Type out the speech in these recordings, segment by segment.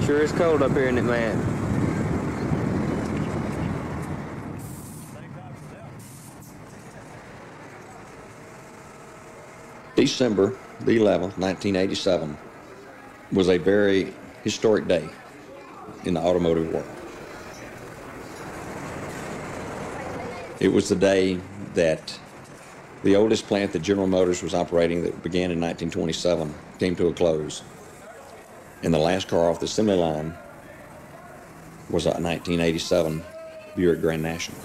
Sure is cold up here, isn't it, man? December the 11th, 1987 was a very historic day in the automotive world. It was the day that the oldest plant that General Motors was operating, that began in 1927, came to a close. And the last car off the assembly line was a 1987 Buick Grand National.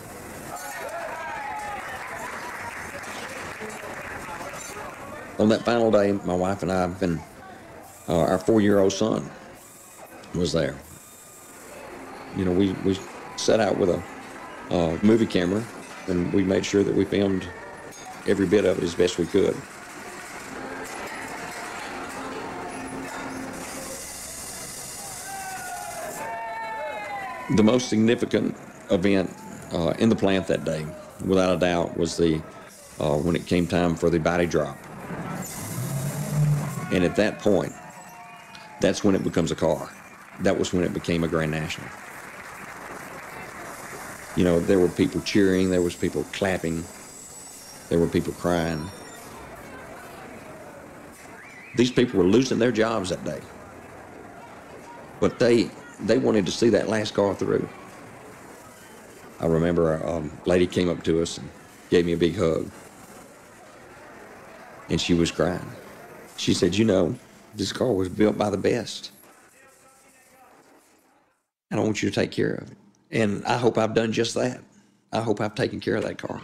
On that final day, my wife and I our 4-year-old son was there. You know, we set out with a movie camera, and we made sure that we filmed every bit of it as best we could. The most significant event in the plant that day, without a doubt, was when it came time for the body drop. And at that point, that's when it becomes a car. That was when it became a Grand National. You know, there were people cheering, there was people clapping, there were people crying. These people were losing their jobs that day. But they wanted to see that last car through. I remember a lady came up to us and gave me a big hug. And she was crying. She said, "You know, this car was built by the best. And I want you to take care of it." And I hope I've done just that. I hope I've taken care of that car.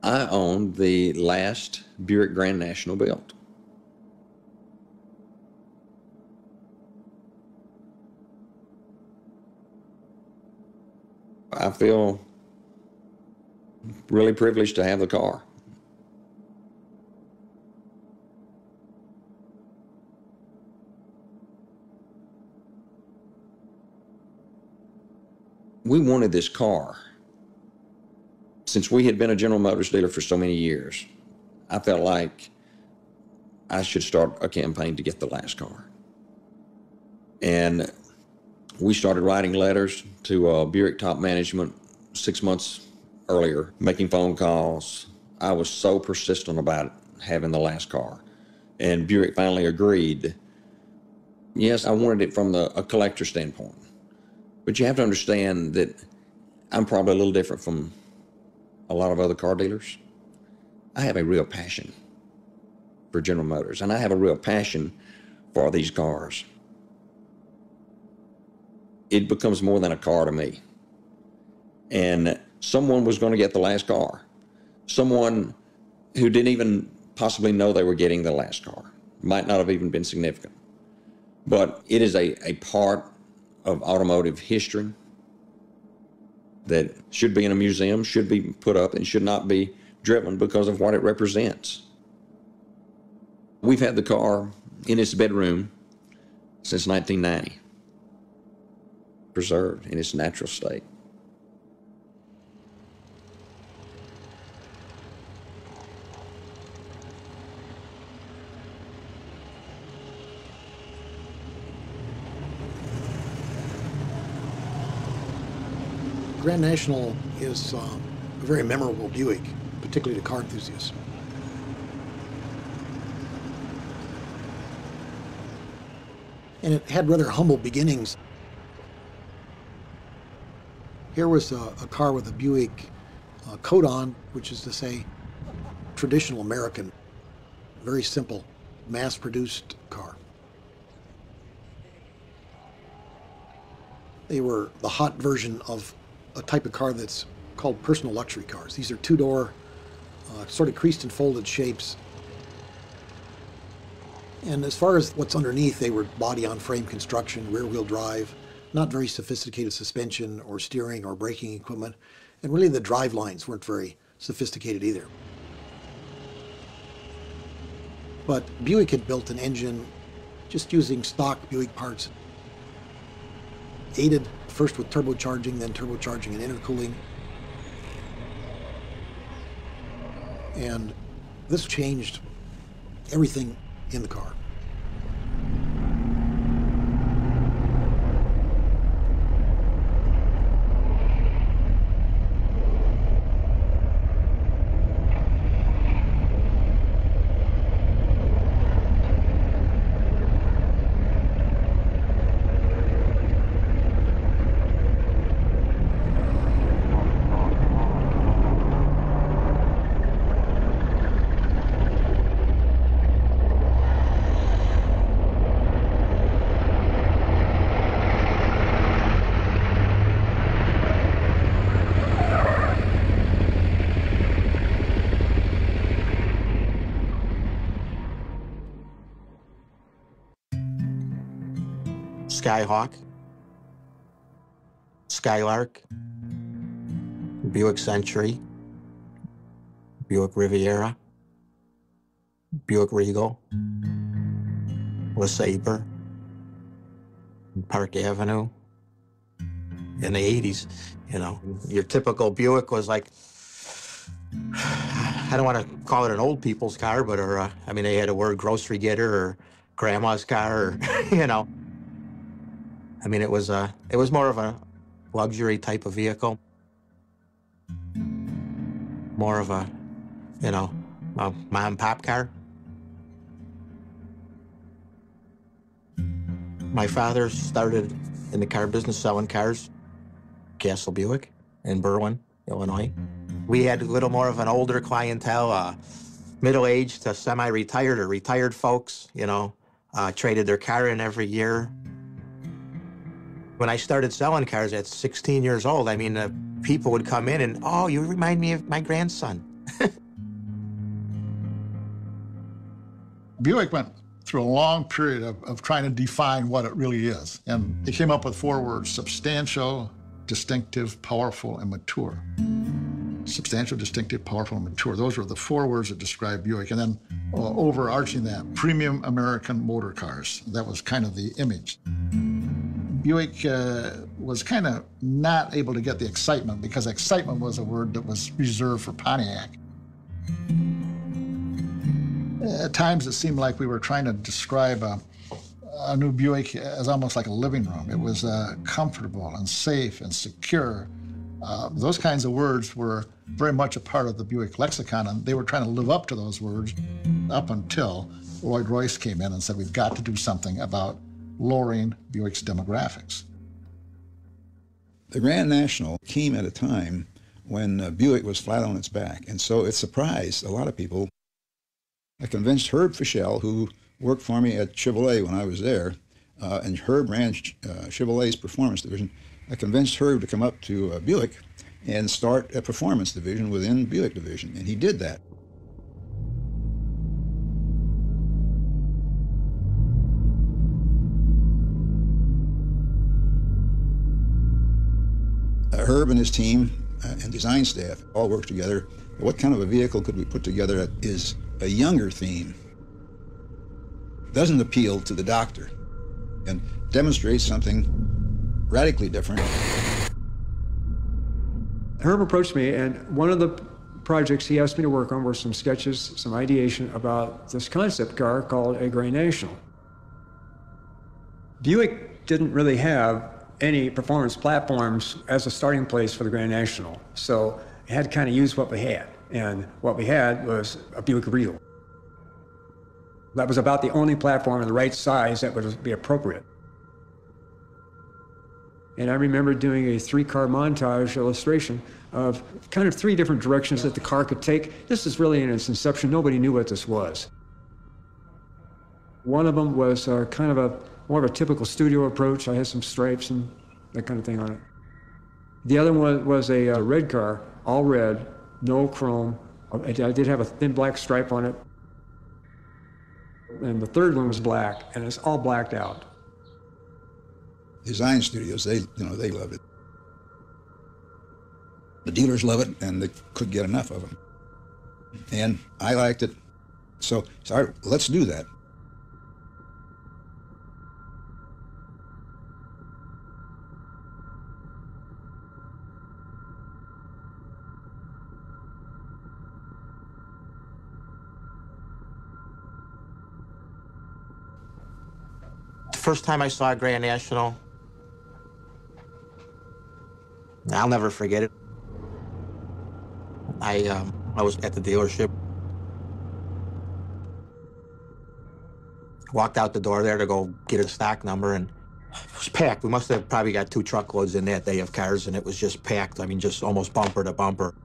I owned the last Buick Grand National built. I feel really privileged to have the car. We wanted this car. Since we had been a General Motors dealer for so many years, I felt like I should start a campaign to get the last car. And we started writing letters to Buick top management 6 months earlier, making phone calls. I was so persistent about having the last car. And Buick finally agreed. Yes, I wanted it from a collector standpoint. But you have to understand that I'm probably a little different from a lot of other car dealers. I have a real passion for General Motors, and I have a real passion for these cars. It becomes more than a car to me. And someone was going to get the last car. Someone who didn't even possibly know they were getting the last car. Might not have even been significant. But it is a part of automotive history that should be in a museum, should be put up, and should not be driven because of what it represents. We've had the car in its bedroom since 1990, preserved in its natural state. Grand National is a very memorable Buick, particularly to car enthusiasts. And it had rather humble beginnings. Here was a car with a Buick coat on, which is to say, traditional American, very simple, mass-produced car. They were the hot version of a type of car that's called personal luxury cars. These are two-door, sort of creased and folded shapes. And as far as what's underneath, they were body-on-frame construction, rear-wheel drive, not very sophisticated suspension or steering or braking equipment. And really the drive lines weren't very sophisticated either. But Buick had built an engine just using stock Buick parts, aided first with turbocharging, then turbocharging and intercooling. And this changed everything in the car. Skyhawk, Skylark, Buick Century, Buick Riviera, Buick Regal, LeSabre, Park Avenue. In the 80s, you know, your typical Buick was like, I don't want to call it an old people's car, but I mean, they had a word grocery getter or grandma's car, or, you know. I mean, it was more of a luxury type of vehicle. More of a, you know, a mom and pop car. My father started in the car business selling cars, Castle Buick in Berwyn, Illinois. We had a little more of an older clientele, middle-aged to semi-retired or retired folks, you know, traded their car in every year. When I started selling cars at 16 years old, I mean, people would come in and, oh, you remind me of my grandson. Buick went through a long period of trying to define what it really is. And they came up with 4 words: substantial, distinctive, powerful, and mature. Substantial, distinctive, powerful, and mature. Those were the 4 words that describe Buick. And then overarching that, premium American motor cars. That was kind of the image. Buick was kind of not able to get the excitement, because excitement was a word that was reserved for Pontiac. At times it seemed like we were trying to describe a new Buick as almost like a living room. It was comfortable and safe and secure. Those kinds of words were very much a part of the Buick lexicon, and they were trying to live up to those words up until Lloyd Royce came in and said, we've got to do something about lowering Buick's demographics. The Grand National came at a time when Buick was flat on its back, and so it surprised a lot of people. I convinced Herb Fischel, who worked for me at Chevrolet when I was there, and Herb ran Chevrolet's performance division. I convinced Herb to come up to Buick and start a performance division within Buick division, and he did that. Herb and his team and design staff all worked together. What kind of a vehicle could we put together that is a younger theme, doesn't appeal to the doctor, and demonstrates something radically different? Herb approached me, and one of the projects he asked me to work on were some sketches, some ideation about this concept car called a Grand National. Buick didn't really have any performance platforms as a starting place for the Grand National, so it had to kind of use what we had, and what we had was a Buick Regal. That was about the only platform of the right size that would be appropriate. And I remember doing a 3-car montage illustration of kind of 3 different directions that the car could take. This is really in its inception. Nobody knew what this was. One of them was kind of more of a typical studio approach. I had some stripes and that kind of thing on it. The other one was a red car, all red, no chrome. I did have a thin black stripe on it. And the third one was black, and it's all blacked out. Design studios, they love it. The dealers love it, and they couldn't get enough of them. And I liked it, so all right, let's do that. First time I saw a Grand National, I'll never forget it. I was at the dealership. Walked out the door there to go get a stock number, and it was packed. We must have probably got 2 truckloads in that day of cars, and it was just packed. I mean, just almost bumper to bumper.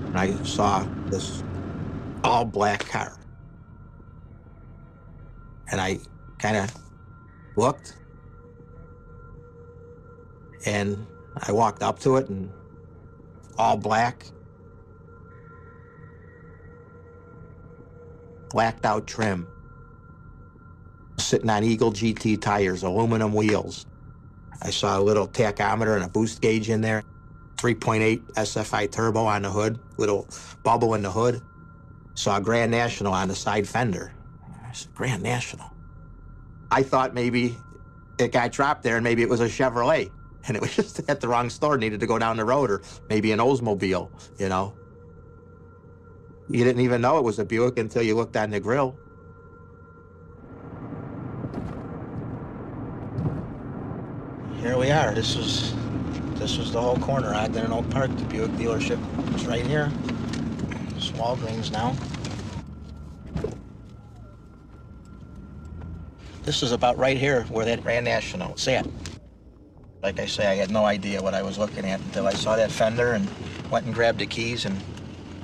And I saw this all-black car. And I kind of looked, and I walked up to it, and all black, blacked out trim, sitting on Eagle GT tires, aluminum wheels. I saw a little tachometer and a boost gauge in there, 3.8 SFI turbo on the hood, little bubble in the hood. Saw a Grand National on the side fender. I said, Grand National. I thought maybe it got dropped there and maybe it was a Chevrolet, and it was just at the wrong store, needed to go down the road, or maybe an Oldsmobile, you know. You didn't even know it was a Buick until you looked on the grill. Here we are. This was the whole corner. Ogden and Oak Park. The Buick dealership is right here. It's Walgreens now. This is about right here where that Grand National sat. Like I say, I had no idea what I was looking at until I saw that fender and went and grabbed the keys and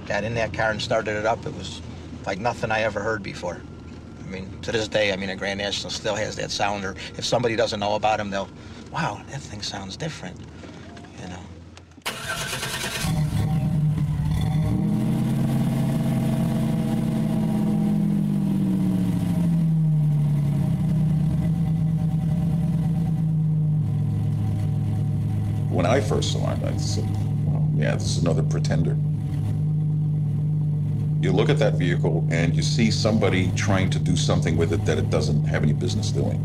got in that car and started it up. It was like nothing I ever heard before. I mean, to this day, I mean, a Grand National still has that sound, or if somebody doesn't know about them, they'll, wow, that thing sounds different, you know. When I first saw it, I said, well, yeah, this is another Pretender. You look at that vehicle and you see somebody trying to do something with it that it doesn't have any business doing.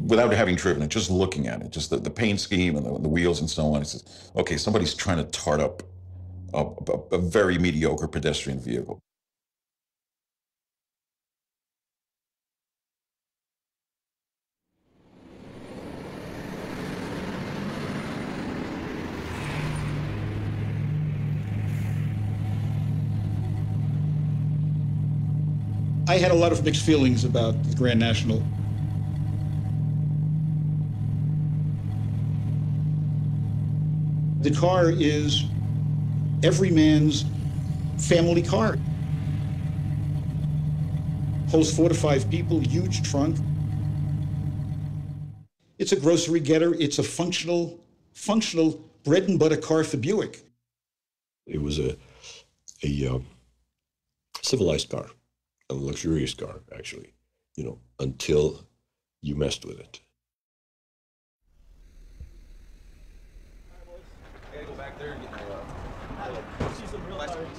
Without having driven it, just looking at it, just the paint scheme and the wheels and so on, it says, okay, somebody's trying to tart up a very mediocre pedestrian vehicle. I had a lot of mixed feelings about the Grand National. The car is every man's family car. Holds 4 to 5 people, huge trunk. It's a grocery getter. It's a functional bread and butter car for Buick. It was a civilized car. A luxurious car, actually, you know, until you messed with it. I gotta go back there and get my, see some real Mustangs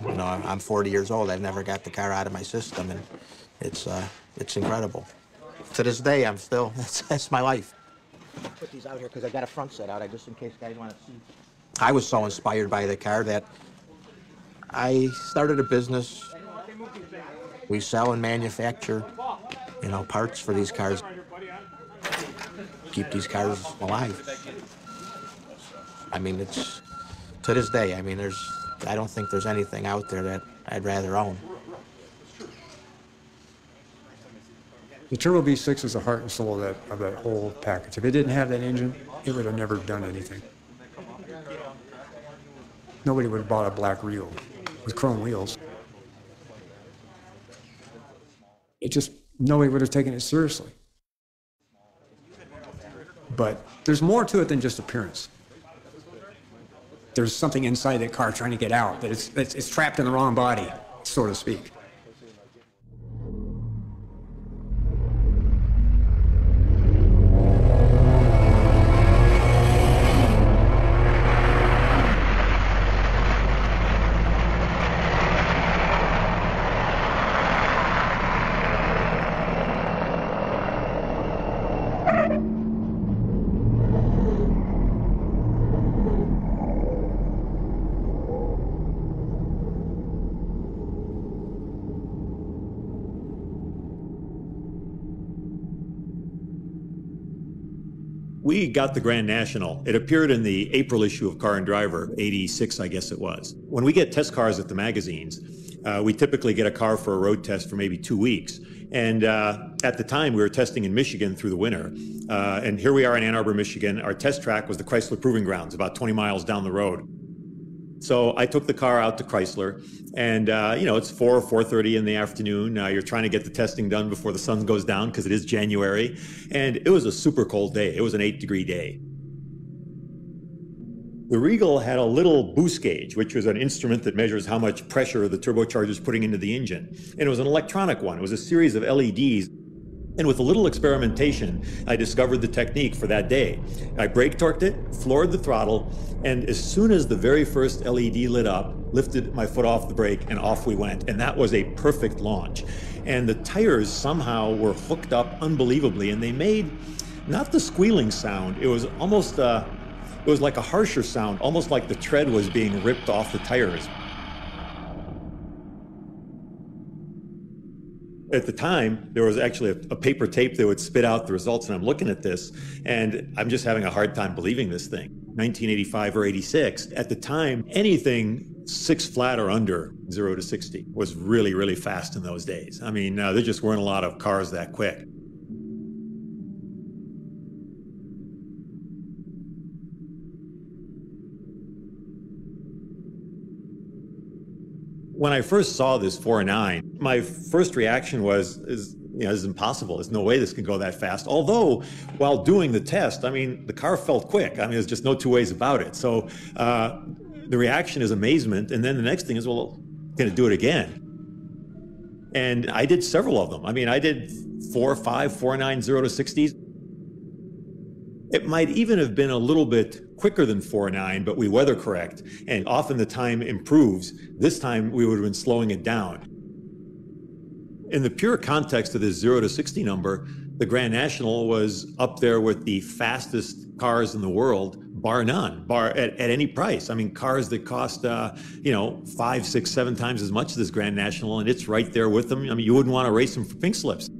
You know, I'm 40 years old. I've never got the car out of my system, and it's incredible. To this day, I'm still, that's my life. I put these out here because I got a front set out, just in case guys want to see. I was so inspired by the car that I started a business. We sell and manufacture, you know, parts for these cars. Keep these cars alive. I mean, it's, to this day, I mean, I don't think there's anything out there that I'd rather own. The Turbo V6 is the heart and soul of that whole package. If it didn't have that engine, it would have never done anything. Nobody would have bought a black reel with chrome wheels. Nobody would have taken it seriously. But there's more to it than just appearance. There's something inside that car trying to get out, that it's trapped in the wrong body, so to speak. We got the Grand National. It appeared in the April issue of Car and Driver, 86, I guess it was. When we get test cars at the magazines, we typically get a car for a road test for maybe 2 weeks. And at the time, we were testing in Michigan through the winter. And here we are in Ann Arbor, Michigan. Our test track was the Chrysler Proving Grounds, about 20 miles down the road. So I took the car out to Chrysler, and it's 4 or 4:30 in the afternoon. You're trying to get the testing done before the sun goes down because it is January, and it was a super cold day. It was an 8-degree day. The Regal had a little boost gauge, which was an instrument that measures how much pressure the turbocharger is putting into the engine, and it was an electronic one. It was a series of LEDs. And with a little experimentation, I discovered the technique for that day. I brake torqued it, floored the throttle, and as soon as the very first LED lit up, lifted my foot off the brake, and off we went. And that was a perfect launch. And the tires somehow were hooked up unbelievably, and they made not the squealing sound. It was almost, it was like a harsher sound, almost like the tread was being ripped off the tires. At the time, there was actually a paper tape that would spit out the results, and I'm looking at this, and I'm just having a hard time believing this thing. 1985 or 86. At the time, anything 6 flat or under 0 to 60 was really, really fast in those days. I mean, there just weren't a lot of cars that quick. When I first saw this 4.9, my first reaction was, this is impossible. There's no way this can go that fast. Although, while doing the test, I mean, the car felt quick. I mean, there's just no two ways about it. So the reaction is amazement. And then the next thing is, well, going to do it again. And I did several of them. I mean, I did 4.5, 4.9, 0 to 60s. It might even have been a little bit quicker than 4.9, but we weather correct, and often the time improves. This time we would have been slowing it down. In the pure context of this 0 to 60 number, the Grand National was up there with the fastest cars in the world, bar none, at any price. I mean, cars that cost, 5, 6, 7 times as much as this Grand National, and it's right there with them. I mean, you wouldn't want to race them for pink slips.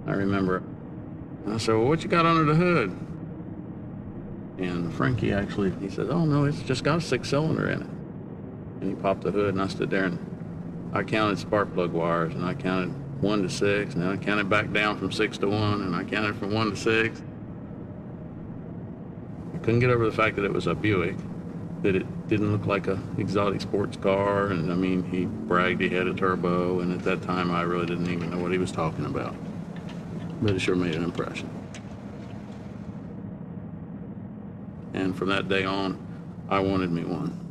I remember. I said, well, what you got under the hood? And Frankie he said, oh, no, it's just got a 6-cylinder in it. And he popped the hood, and I stood there, and I counted spark plug wires, and I counted 1 to 6, and then I counted back down from 6 to 1, and I counted from 1 to 6. I couldn't get over the fact that it was a Buick, that it didn't look like a exotic sports car, and I mean, he bragged he had a turbo, and at that time, I really didn't even know what he was talking about. But it sure made an impression. And from that day on, I wanted me one.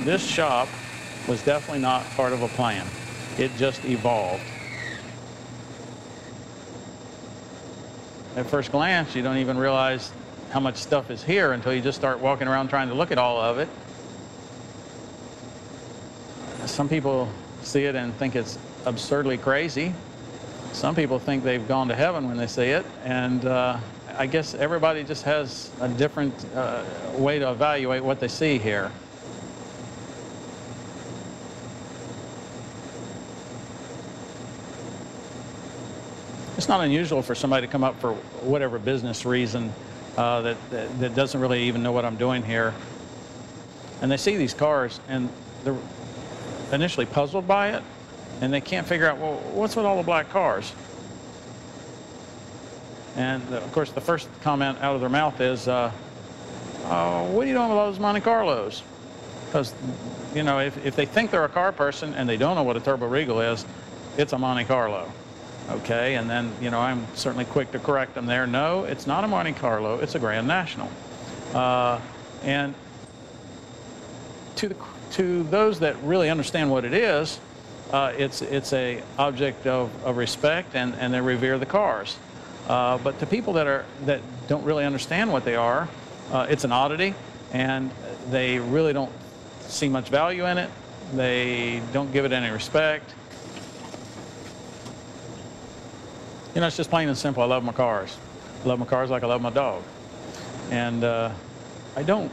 This shop was definitely not part of a plan. It just evolved. At first glance, you don't even realize how much stuff is here until you just start walking around trying to look at all of it. Some people see it and think it's absurdly crazy. Some people think they've gone to heaven when they see it, and I guess everybody just has a different way to evaluate what they see here. It's not unusual for somebody to come up for whatever business reason that doesn't really even know what I'm doing here. And they see these cars and they're initially puzzled by it, and they can't figure out, well, what's with all the black cars? And of course, the first comment out of their mouth is, what are you doing with all those Monte Carlos? Because, you know, if they think they're a car person and they don't know what a Turbo Regal is, it's a Monte Carlo. Okay, and then, you know, I'm certainly quick to correct them there. No, it's not a Monte Carlo, it's a Grand National. And to those that really understand what it is, it's a object of respect, and they revere the cars. But to people that don't really understand what they are, it's an oddity, and they really don't see much value in it. They don't give it any respect. You know, it's just plain and simple. I love my cars. I love my cars like I love my dog. And I don't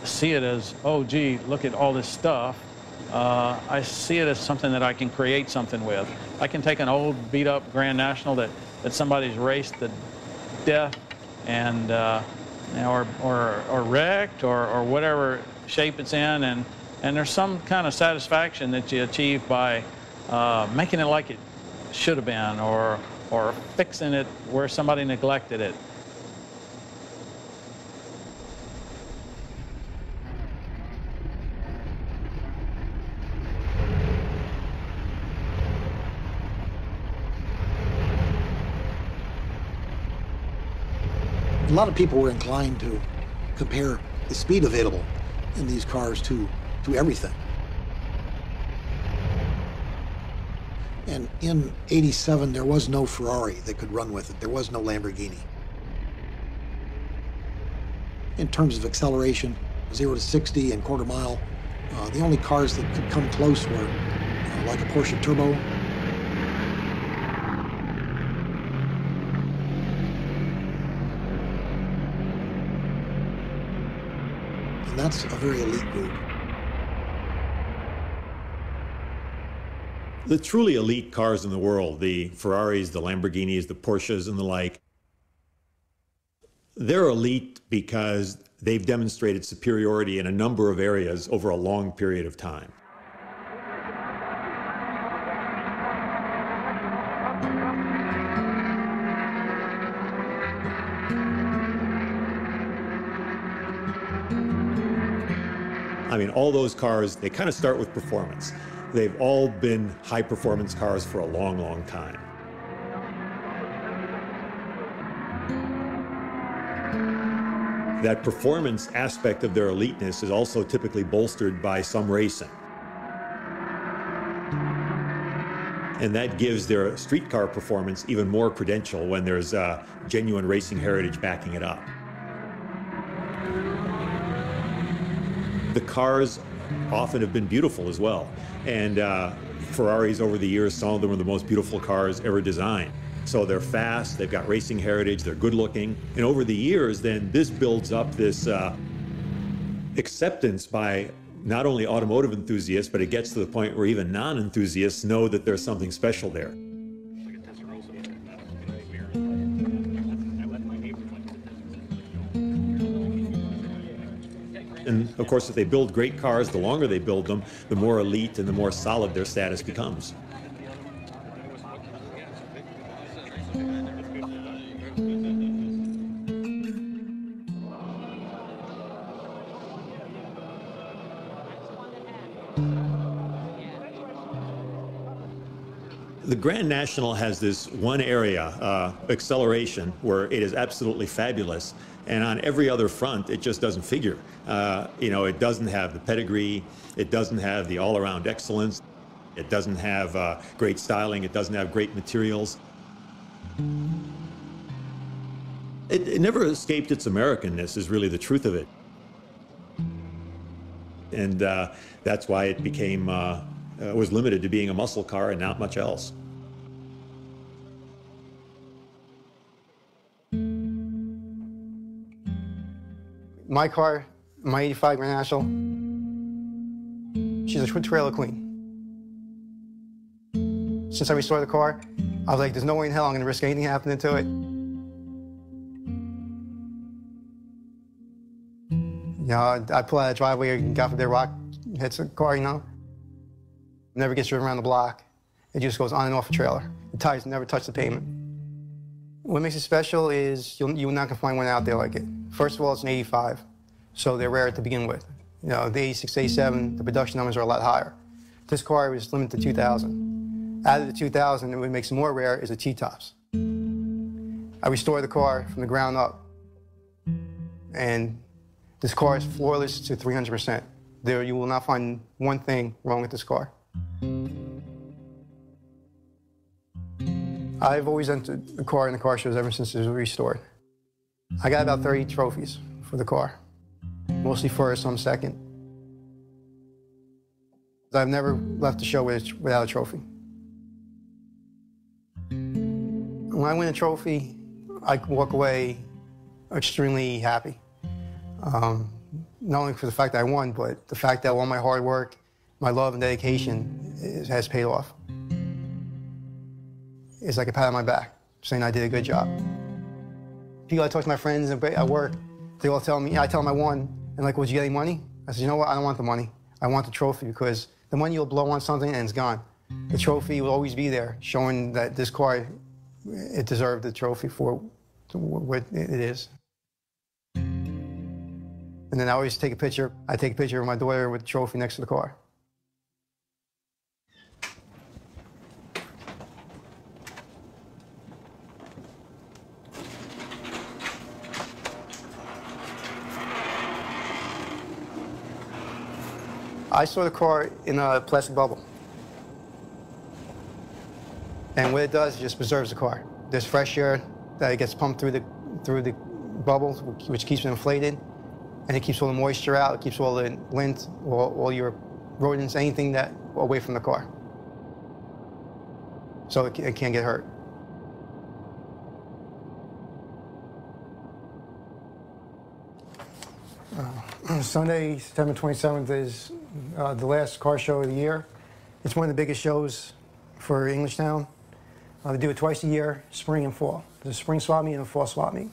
see it as, oh, gee, look at all this stuff. I see it as something that I can create something with. I can take an old beat-up Grand National that somebody's raced to death and or wrecked or whatever shape it's in, and there's some kind of satisfaction that you achieve by making it like it should have been, or fixing it where somebody neglected it. A lot of people were inclined to compare the speed available in these cars to everything. And in '87, there was no Ferrari that could run with it. There was no Lamborghini. In terms of acceleration, 0 to 60 and quarter mile, the only cars that could come close were like a Porsche Turbo. And that's a very elite group. The truly elite cars in the world, the Ferraris, the Lamborghinis, the Porsches, and the like, they're elite because they've demonstrated superiority in a number of areas over a long period of time. I mean, all those cars, they kind of start with performance. They've all been high-performance cars for a long, long time. That performance aspect of their eliteness is also typically bolstered by some racing. And that gives their street car performance even more credential when there's genuine racing heritage backing it up. The cars often have been beautiful as well. And Ferraris over the years, some of them are the most beautiful cars ever designed. So they're fast, they've got racing heritage, they're good looking. And over the years, then this builds up this acceptance by not only automotive enthusiasts, but it gets to the point where even non-enthusiasts know that there's something special there. And of course, if they build great cars, the longer they build them, the more elite and the more solid their status becomes. The Grand National has this one area, acceleration, where it is absolutely fabulous. And on every other front, it just doesn't figure. You know, it doesn't have the pedigree. It doesn't have the all-around excellence. It doesn't have great styling. It doesn't have great materials. It never escaped its Americanness, is really the truth of it. And that's why it became, was limited to being a muscle car and not much else. My car, my '85 Grand National, she's a twin trailer queen. Since I restored the car, I was like, there's no way in hell I'm going to risk anything happening to it. You know, I pull out of the driveway and God forbid rock hits a car, you know. Never gets driven around the block. It just goes on and off a trailer. The tires never touch the pavement. What makes it special is you're not going to find one out there like it. First of all, it's an 85, so they're rare to begin with. You know, the 86, 87, the production numbers are a lot higher. This car was limited to 2,000. Out of the 2,000, what makes it more rare is the T-tops. I restored the car from the ground up, and this car is flawless to 300%. There, you will not find one thing wrong with this car. I've always entered the car in the car shows ever since it was restored. I got about 30 trophies for the car, mostly first, some second. I've never left the show without a trophy. When I win a trophy, I walk away extremely happy. Not only for the fact that I won, but the fact that all my hard work, my love and dedication has paid off. It's like a pat on my back, saying I did a good job. People, I talk to my friends at work, they all tell me, I tell them I won, and like, well, did you get any money? I said, you know what, I don't want the money. I want the trophy, because the money you'll blow on something and it's gone. The trophy will always be there, showing that this car, it deserved the trophy for what it is. And then I always take a picture. I take a picture of my daughter with the trophy next to the car. I store the car in a plastic bubble. And what it does, it just preserves the car. There's fresh air that gets pumped through the bubble, which keeps it inflated, and it keeps all the moisture out, it keeps all the lint, all your rodents, anything that away from the car. So it can't get hurt. Sunday, September 27th is the last car show of the year. It's one of the biggest shows for Englishtown. They do it twice a year, spring and fall. There's a spring swap meet and a fall swap meet.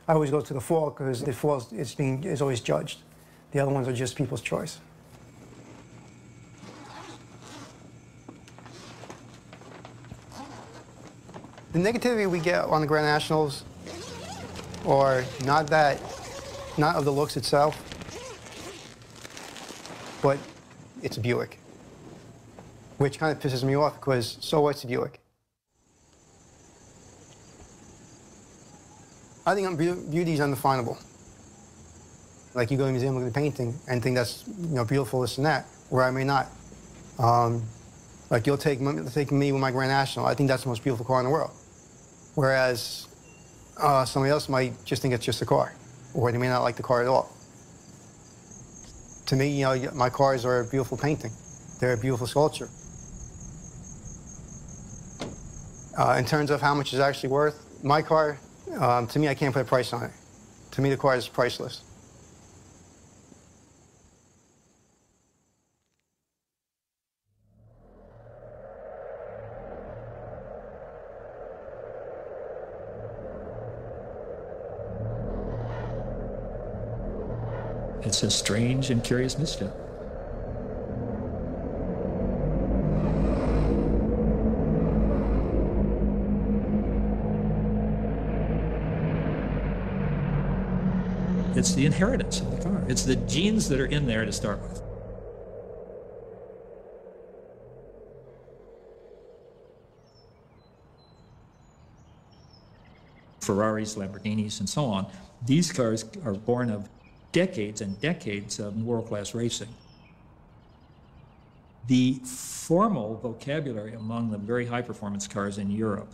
I always go to the fall because the fall is always judged. The other ones are just people's choice. The negativity we get on the Grand Nationals are not of the looks itself, but it's a Buick, which kind of pisses me off because so what's a Buick? I think beauty is undefinable. Like you go to a museum, look at the painting, and think that's beautiful, this and that, where I may not. Like you'll take me with my Grand National, I think that's the most beautiful car in the world. Whereas somebody else might just think it's just a car, or they may not like the car at all. To me, my cars are a beautiful painting. They're a beautiful sculpture. In terms of how much it's actually worth, my car, to me, I can't put a price on it. To me, the car is priceless. It's a strange and curious misfit. It's the inheritance of the car. It's the genes that are in there to start with. Ferraris, Lamborghinis, and so on. These cars are born of decades and decades of world-class racing. The formal vocabulary among the very high-performance cars in Europe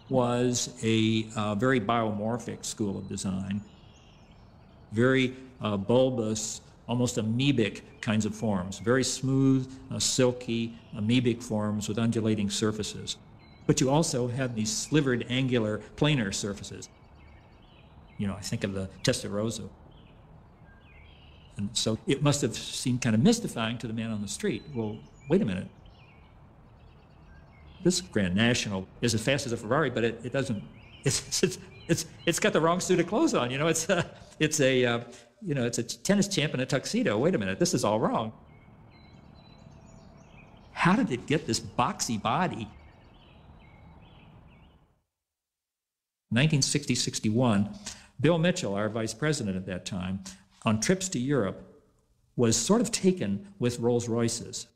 was a very biomorphic school of design, very bulbous, almost amoebic kinds of forms, very smooth, silky, amoebic forms with undulating surfaces. But you also had these slivered, angular, planar surfaces. I think of the Testarossa. And so it must have seemed kind of mystifying to the man on the street. Well, wait a minute. This Grand National is as fast as a Ferrari, but it doesn't. It's got the wrong suit of clothes on. You know, it's a tennis champ in a tuxedo. Wait a minute, this is all wrong. How did it get this boxy body? 1960-61, Bill Mitchell, our vice president at that time, on trips to Europe, was sort of taken with Rolls Royces.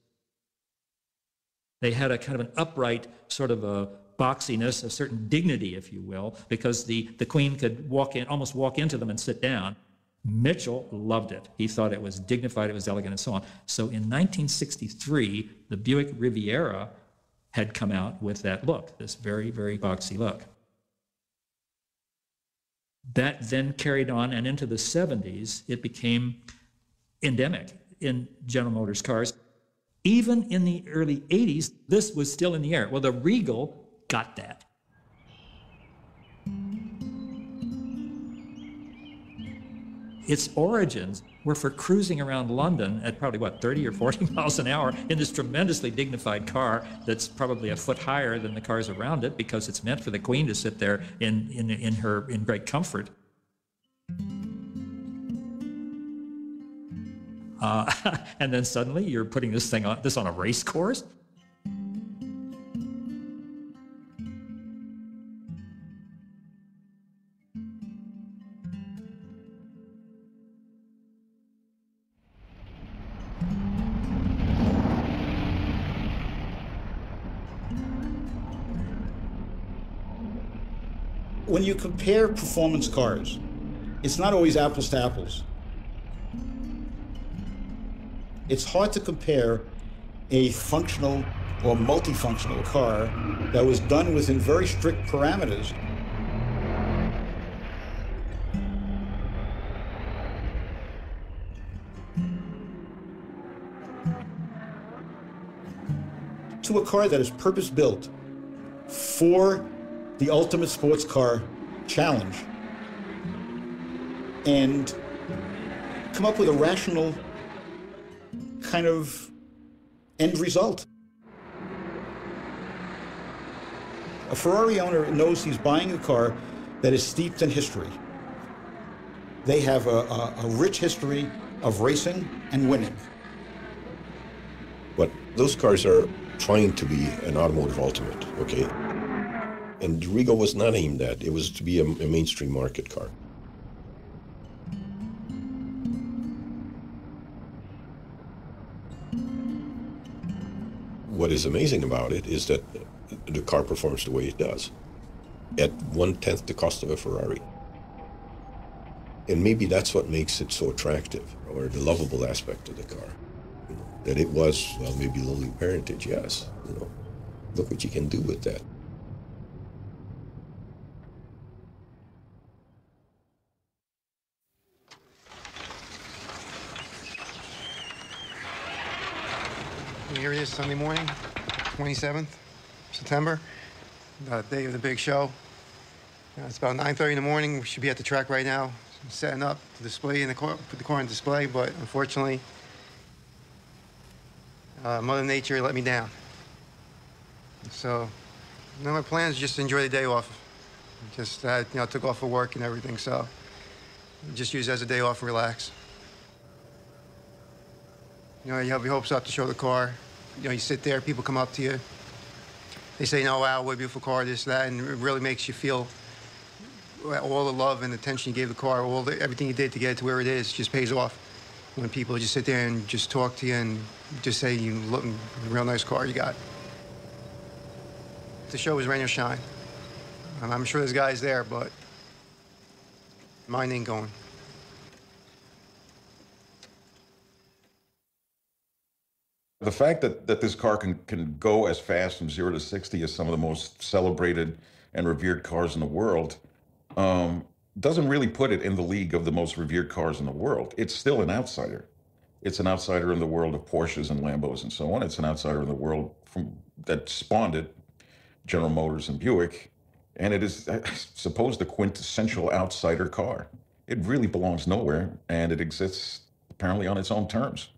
They had a kind of an upright sort of a boxiness, a certain dignity, if you will, because the Queen could almost walk into them and sit down. Mitchell loved it. He thought it was dignified, it was elegant, and so on. So in 1963, the Buick Riviera had come out with that look, this very, very boxy look. That then carried on, and into the 70s, it became endemic in General Motors cars. Even in the early 80s, this was still in the air. Well, the Regal got that. Its origins were for cruising around London at probably, 30 or 40 miles an hour in this tremendously dignified car that's probably a foot higher than the cars around it because it's meant for the Queen to sit there in great comfort. And then suddenly you're putting this on a race course? When you compare performance cars, it's not always apples to apples. It's hard to compare a functional or multifunctional car that was done within very strict parameters to a car that is purpose-built for the ultimate sports car challenge and come up with a rational kind of end result. A Ferrari owner knows he's buying a car that is steeped in history. They have a rich history of racing and winning. But those cars are trying to be an automotive ultimate, okay? And the Regal was not aimed at. It was to be a mainstream market car. What is amazing about it is that the car performs the way it does, at 1/10 the cost of a Ferrari. And maybe that's what makes it so attractive, or the lovable aspect of the car. You know, that it was, well, maybe lowly parentage, yes. You know, look what you can do with that. Here it is, Sunday morning, 27th September, the day of the big show. It's about 9:30 in the morning. We should be at the track right now, setting up to display in the car, put the car on display, but unfortunately, Mother Nature let me down. So, my plan is just to enjoy the day off. Just, took off for work and everything, so just use it as a day off and relax. You have your hopes up to show the car. You sit there, people come up to you. They say, wow, what a beautiful car, this, that, and it really makes you feel all the love and attention you gave the car, everything you did to get it to where it is just pays off. When people just sit there and just talk to you and just say, you look, a real nice car you got. The show was rain or shine. I'm sure there's guys there, but mine ain't going. The fact that this car can go as fast from 0 to 60 as some of the most celebrated and revered cars in the world doesn't really put it in the league of the most revered cars in the world. It's still an outsider. It's an outsider in the world of Porsches and Lambos and so on. It's an outsider in the world that spawned it, General Motors and Buick, and it is, I suppose, the quintessential outsider car. It really belongs nowhere, and it exists apparently on its own terms.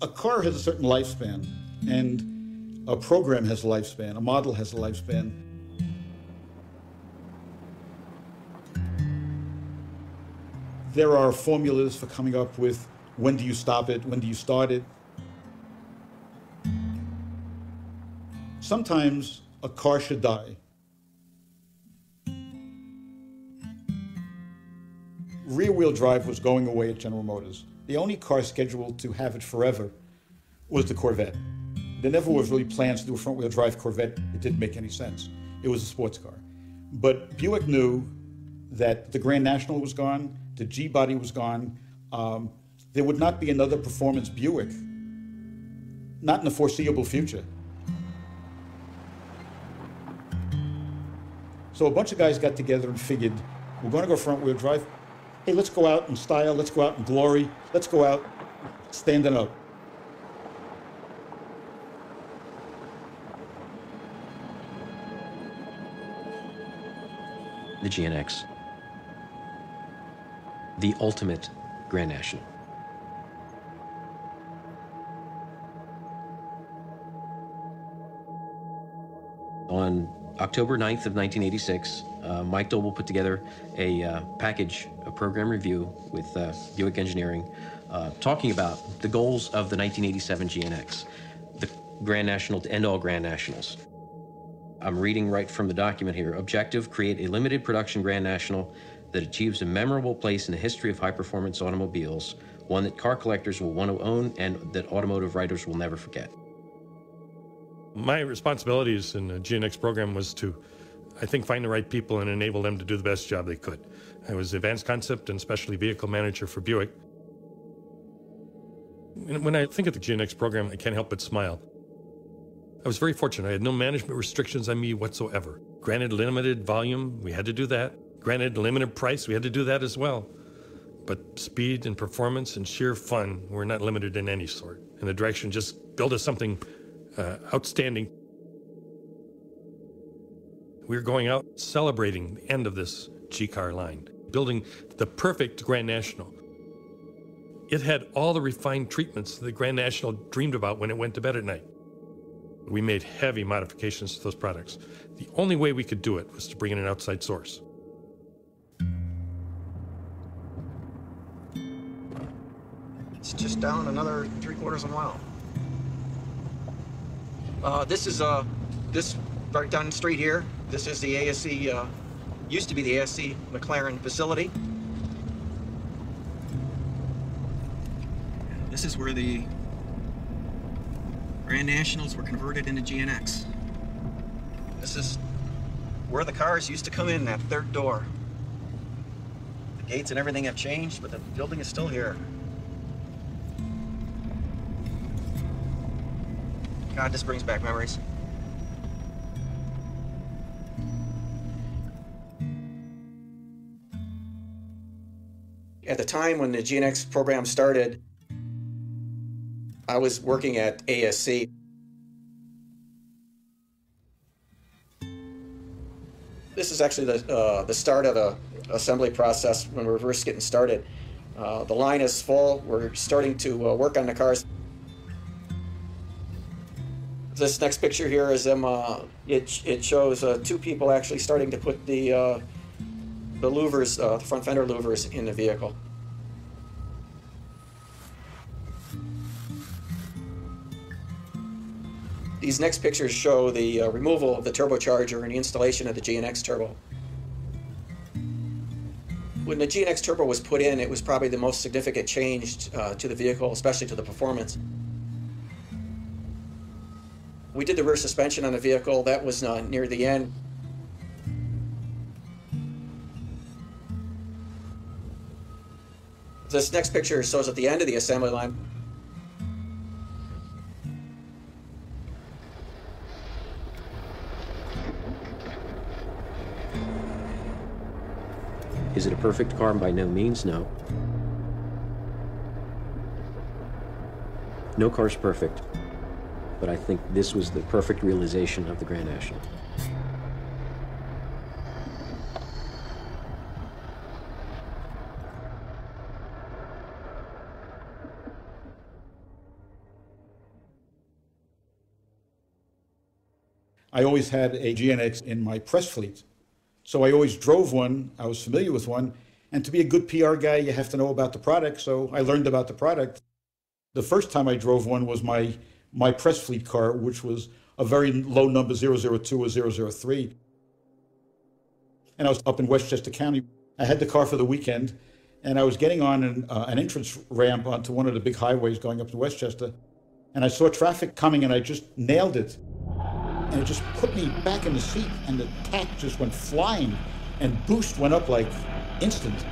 A car has a certain lifespan, and a program has a lifespan, a model has a lifespan. There are formulas for coming up with when do you stop it, when do you start it. Sometimes a car should die. Rear-wheel drive was going away at General Motors. The only car scheduled to have it forever was the Corvette. There never was really plans to do a front-wheel drive Corvette. It didn't make any sense. It was a sports car. But Buick knew that the Grand National was gone, the G-body was gone. There would not be another performance Buick, not in the foreseeable future. So a bunch of guys got together and figured, we're going to go front-wheel drive. Hey, let's go out in style, let's go out in glory, let's go out standing up. The GNX, the ultimate Grand National. On October 9th of 1986, Mike Doble put together a package, a program review with Buick Engineering, talking about the goals of the 1987 GNX, the Grand National to end all Grand Nationals. I'm reading right from the document here. Objective, create a limited production Grand National that achieves a memorable place in the history of high-performance automobiles, one that car collectors will want to own and that automotive writers will never forget. My responsibilities in the GNX program was to, I think, find the right people and enable them to do the best job they could. I was advanced concept and specialty vehicle manager for Buick. When I think of the GNX program, I can't help but smile. I was very fortunate. I had no management restrictions on me whatsoever. Granted limited volume, we had to do that. Granted limited price, we had to do that as well. But speed and performance and sheer fun were not limited in any sort. And the direction just build us something outstanding. We're going out celebrating the end of this G-Car line, building the perfect Grand National. It had all the refined treatments the Grand National dreamed about when it went to bed at night. We made heavy modifications to those products. The only way we could do it was to bring in an outside source. It's just down another 3/4 of a mile. This is this right down the street here. This is the ASC, used to be the ASC McLaren facility. This is where the Grand Nationals were converted into GNX. This is where the cars used to come in, that third door. The gates and everything have changed, but the building is still here. God, this brings back memories. At the time when the GNX program started, I was working at ASC. This is actually the start of the assembly process when we were first getting started. The line is full. We're starting to work on the cars. This next picture here is them. It shows two people actually starting to put the louvers, the front fender louvers, in the vehicle. These next pictures show the removal of the turbocharger and the installation of the GNX turbo. When the GNX turbo was put in, it was probably the most significant change to the vehicle, especially to the performance. We did the rear suspension on the vehicle. That was near the end. This next picture shows at the end of the assembly line. Is it a perfect car? By no means, no. No car's perfect, but I think this was the perfect realization of the Grand National. I always had a GNX in my press fleet. So I always drove one, I was familiar with one, and to be a good PR guy, you have to know about the product, so I learned about the product. The first time I drove one was my press fleet car, which was a very low number, 002 or 003. And I was up in Westchester County. I had the car for the weekend, and I was getting on an entrance ramp onto one of the big highways going up to Westchester, and I saw traffic coming, and I just nailed it. And it just put me back in the seat, and the tack just went flying, and boost went up like instant.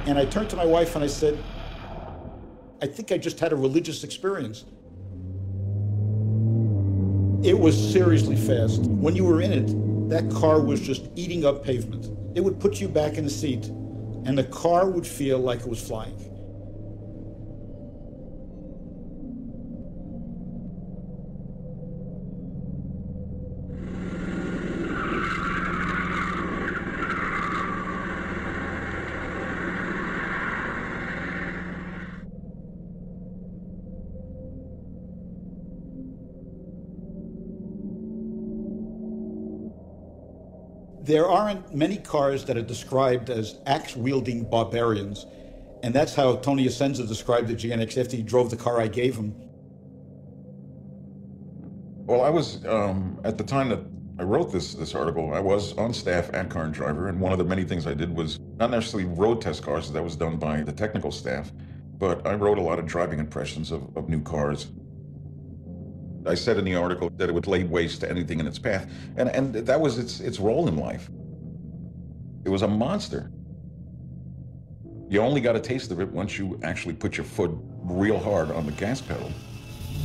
And I turned to my wife and I said, I think I just had a religious experience. It was seriously fast. When you were in it, that car was just eating up pavement. It would put you back in the seat, and the car would feel like it was flying. There aren't many cars that are described as axe-wielding barbarians, and that's how Tony Asenza described the GNX after he drove the car I gave him. Well, I was, at the time that I wrote this article, I was on staff at Car and Driver, and one of the many things I did was not necessarily road test cars, that was done by the technical staff, but I wrote a lot of driving impressions of new cars. I said in the article that it would lay waste to anything in its path, and that was its role in life. It was a monster. You only got a taste of it once you actually put your foot real hard on the gas pedal.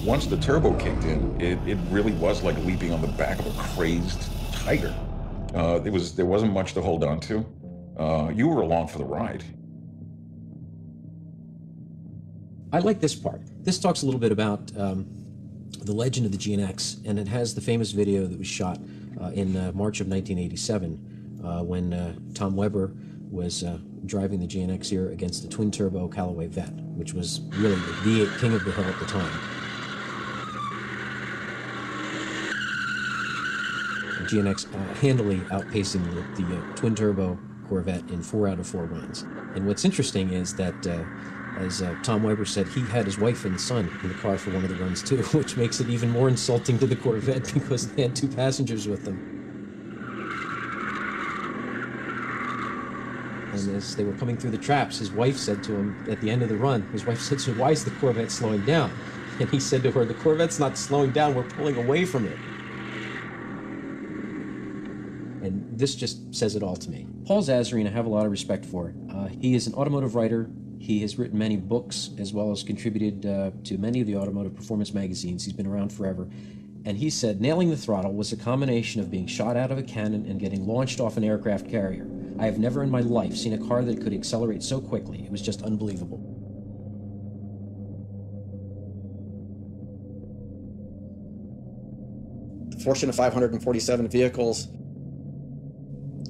Once the turbo kicked in, it really was like leaping on the back of a crazed tiger. There wasn't much to hold on to. You were along for the ride. I like this part. This talks a little bit about the legend of the GNX, and it has the famous video that was shot in March of 1987 when Tom Weber was driving the GNX here against the twin-turbo Callaway Vet, which was really the V8 king of the hill at the time. The GNX handily outpacing the twin-turbo Corvette in 4 out of 4 runs. And what's interesting is that as Tom Weber said, he had his wife and son in the car for one of the runs too, which makes it even more insulting to the Corvette because they had 2 passengers with them. And as they were coming through the traps, his wife said to him at the end of the run, his wife said to him, "Why is the Corvette slowing down?" And he said to her, "The Corvette's not slowing down, we're pulling away from it." And this just says it all to me. Paul Zazarine, I have a lot of respect for. He is an automotive writer. He has written many books as well as contributed to many of the automotive performance magazines. He's been around forever. And he said, "Nailing the throttle was a combination of being shot out of a cannon and getting launched off an aircraft carrier. I have never in my life seen a car that could accelerate so quickly. It was just unbelievable." The Fortune of 547 vehicles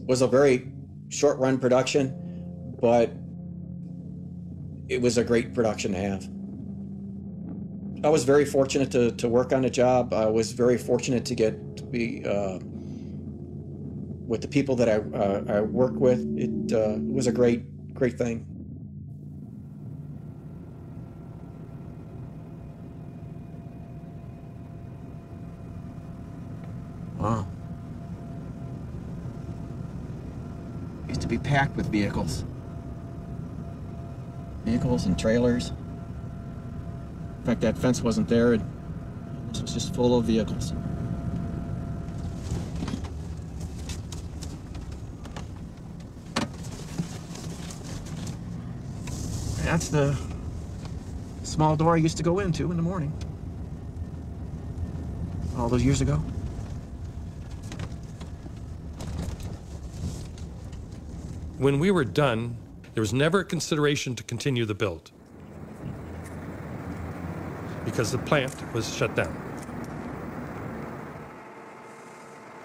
was a very short-run production, but it was a great production to have. I was very fortunate to work on the job. I was very fortunate to get to be with the people that I work with. It was a great thing. Wow. Used to be packed with vehicles. Vehicles and trailers. In fact, that fence wasn't there. It was just full of vehicles. That's the small door I used to go into in the morning. All those years ago. When we were done, there was never a consideration to continue the build because the plant was shut down.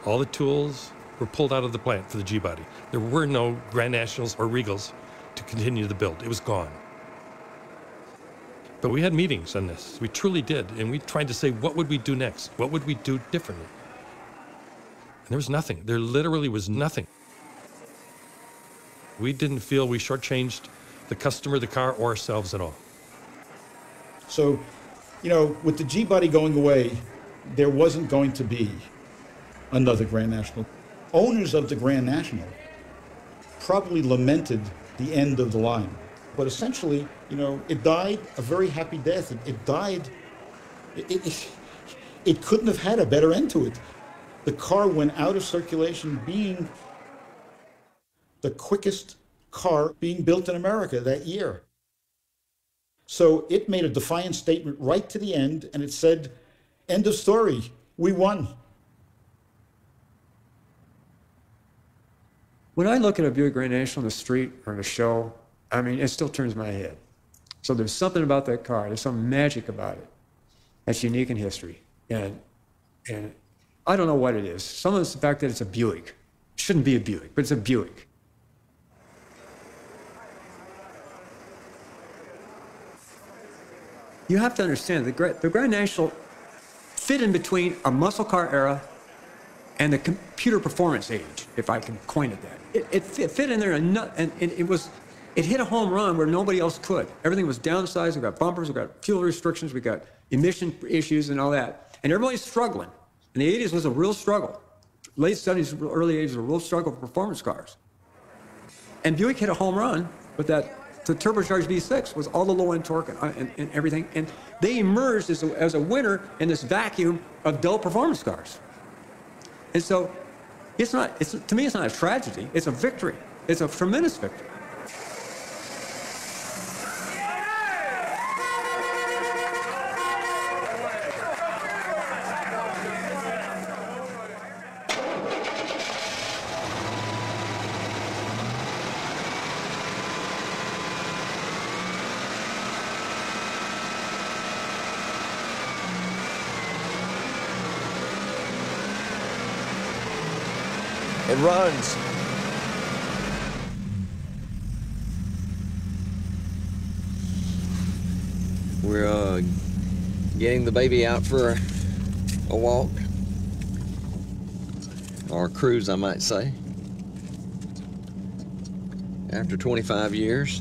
All the tools were pulled out of the plant for the G-body. There were no Grand Nationals or Regals to continue the build. It was gone. But we had meetings on this. We truly did. And we tried to say, what would we do next? What would we do differently? And there was nothing. There literally was nothing. We didn't feel we shortchanged the customer, the car, or ourselves at all. So, you know, with the G-body going away, there wasn't going to be another Grand National. Owners of the Grand National probably lamented the end of the line. But essentially, you know, it died a very happy death. It died, it couldn't have had a better end to it. The car went out of circulation being the quickest car being built in America that year. So it made a defiant statement right to the end, and it said, end of story, we won. When I look at a Buick Grand National on the street or in a show, I mean, it still turns my head. So there's something about that car, there's some magic about it that's unique in history. And I don't know what it is. Some of it's the fact that it's a Buick. It shouldn't be a Buick, but it's a Buick. You have to understand, the Grand National fit in between a muscle car era and the computer performance age, if I can coin it that. It fit in there, and it hit a home run where nobody else could. Everything was downsized. We got bumpers, we got fuel restrictions, we got emission issues and all that. And everybody's struggling. And the 80s was a real struggle. Late 70s, early 80s was a real struggle for performance cars. And Buick hit a home run with that. The turbocharged V6 was all the low-end torque and everything. And they emerged as a winner in this vacuum of dull performance cars. And so to me, it's not a tragedy. It's a victory. It's a tremendous victory. It runs. We're getting the baby out for a walk, or a cruise, I might say. After 25 years.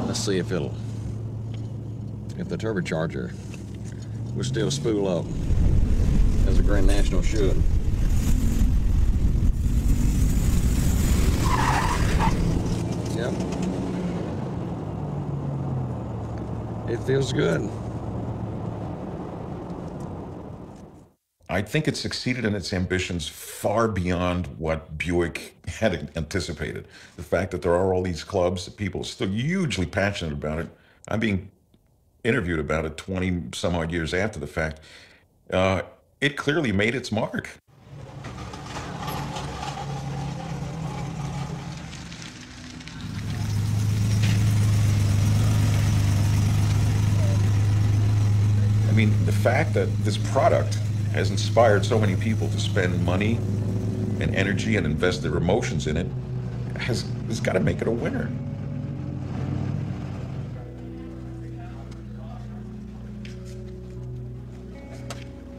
Let's see if the turbocharger will still spool up as a Grand National should. Yep. It feels good. I think it succeeded in its ambitions far beyond what Buick had anticipated. The fact that there are all these clubs, that people are still hugely passionate about it. I'm being interviewed about it 20 some odd years after the fact. It clearly made its mark. I mean, the fact that this product has inspired so many people to spend money and energy and invest their emotions in it has got to make it a winner.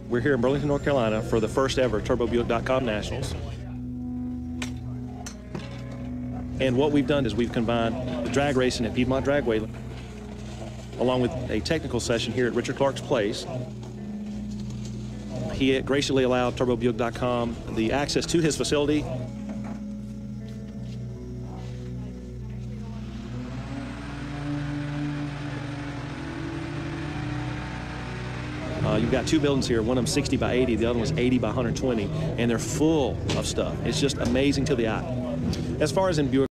We're here in Burlington, North Carolina for the first ever TurboBuick.com Nationals. And what we've done is we've combined the drag racing at Piedmont Dragway along with a technical session here at Richard Clark's place. He graciously allowed TurboBuick.com the access to his facility. You've got two buildings here, one of them 60 by 80, the other one's 80 by 120, and they're full of stuff. It's just amazing to the eye. As far as in Buick